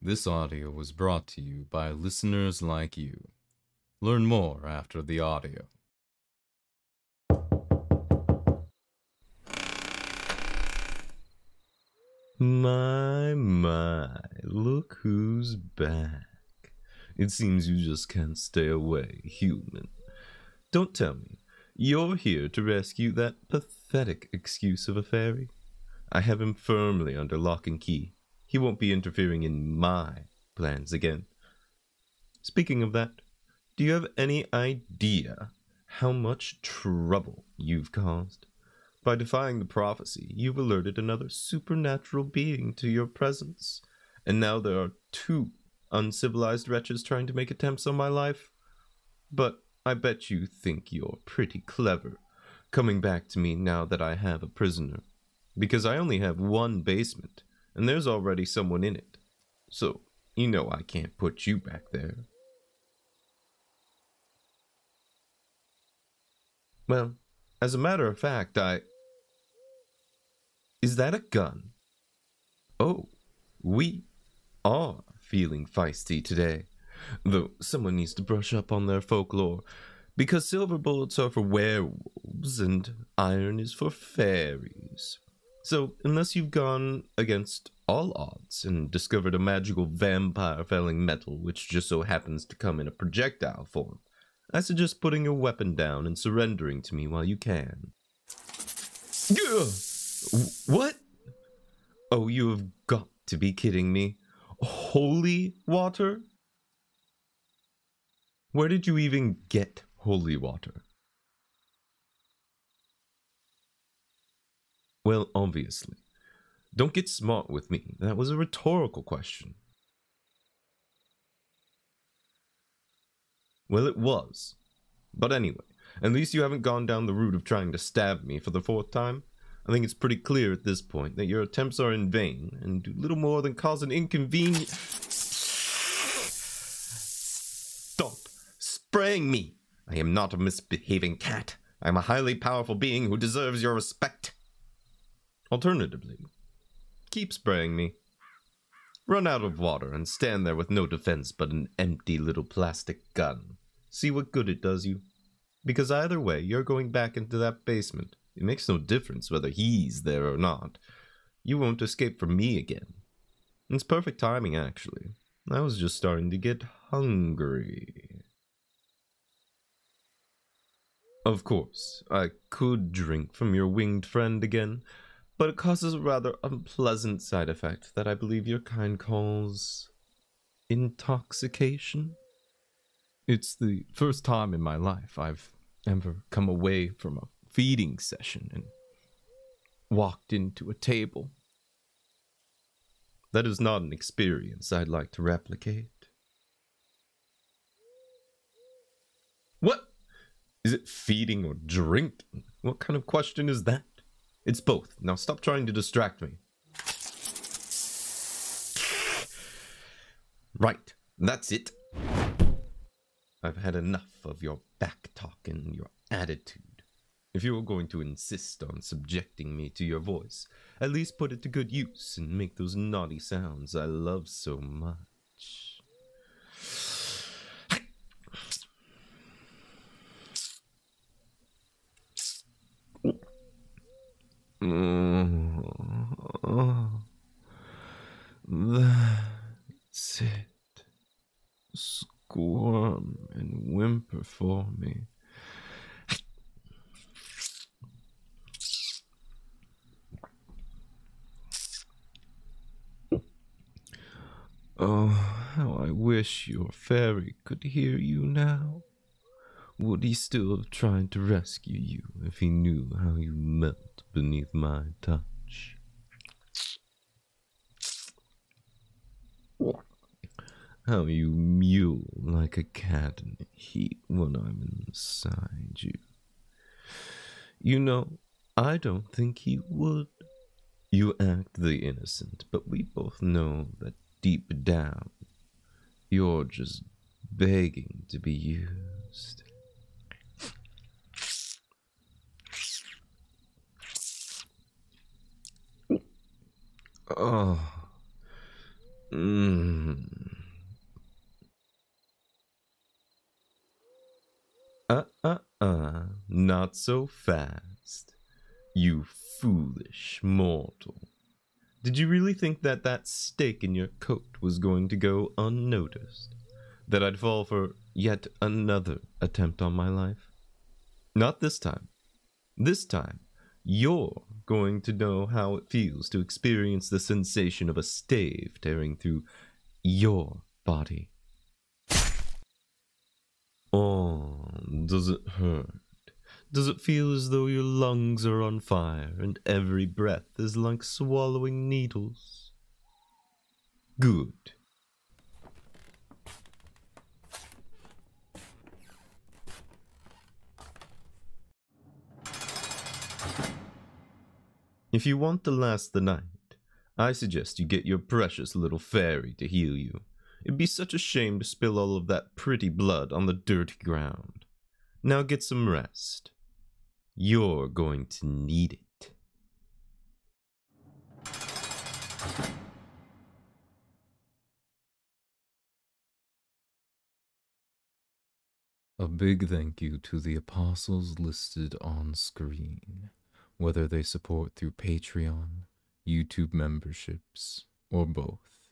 This audio was brought to you by listeners like you. Learn more after the audio. My, look who's back. It seems you just can't stay away, human. Don't tell me, you're here to rescue that pathetic excuse of a fairy? I have him firmly under lock and key. He won't be interfering in my plans again. Speaking of that, do you have any idea how much trouble you've caused? By defying the prophecy, you've alerted another supernatural being to your presence, and now there are two uncivilized wretches trying to make attempts on my life. But I bet you think you're pretty clever, coming back to me now that I have a prisoner, because I only have one basement, and there's already someone in it. So, you know I can't put you back there. Well, as a matter of fact, Is that a gun? Oh, we are feeling feisty today. Though someone needs to brush up on their folklore, because silver bullets are for werewolves and iron is for fairies. So, unless you've gone against all odds and discovered a magical vampire-felling metal which just so happens to come in a projectile form, I suggest putting your weapon down and surrendering to me while you can. What? Oh, you have got to be kidding me. Holy water? Where did you even get holy water? Well, obviously. Don't get smart with me. That was a rhetorical question. Well, it was. But anyway, at least you haven't gone down the route of trying to stab me for the fourth time. I think it's pretty clear at this point that your attempts are in vain and do little more than cause an inconvenience. Stop spraying me! I am not a misbehaving cat. I am a highly powerful being who deserves your respect. Alternatively, keep spraying me. Run out of water and stand there with no defense but an empty little plastic gun. See what good it does you. Because either way, you're going back into that basement. It makes no difference whether he's there or not. You won't escape from me again. It's perfect timing, actually. I was just starting to get hungry. Of course, I could drink from your winged friend again, but it causes a rather unpleasant side effect that I believe your kind calls intoxication. It's the first time in my life I've ever come away from a feeding session and walked into a table. That is not an experience I'd like to replicate. What? Is it feeding or drinking? What kind of question is that? It's both. Now stop trying to distract me. Right, that's it. I've had enough of your back talk and your attitude. If you are going to insist on subjecting me to your voice, at least put it to good use and make those naughty sounds I love so much. That's it. Squirm and whimper for me. Oh, how I wish your fairy could hear you now. Would he still have tried to rescue you if he knew how you melt beneath my touch? How you mew like a cat in the heat when I'm inside you. You know, I don't think he would. You act the innocent, but we both know that deep down, you're just begging to be used. Oh. not so fast. You foolish mortal. Did you really think that that stake in your coat was going to go unnoticed? That I'd fall for yet another attempt on my life? Not this time. This time, you're going to know how it feels to experience the sensation of a stave tearing through your body. Oh, does it hurt? Does it feel as though your lungs are on fire and every breath is like swallowing needles? Good. If you want to last the night, I suggest you get your precious little Faerie to heal you. It'd be such a shame to spill all of that pretty blood on the dirty ground. Now get some rest. You're going to need it. A big thank you to the apostles listed on screen, whether they support through Patreon, YouTube memberships, or both.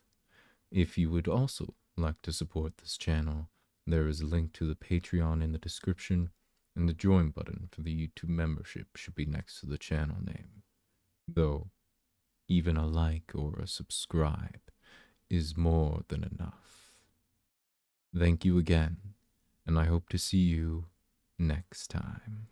If you would also like to support this channel, there is a link to the Patreon in the description, and the join button for the YouTube membership should be next to the channel name. Though, even a like or a subscribe is more than enough. Thank you again, and I hope to see you next time.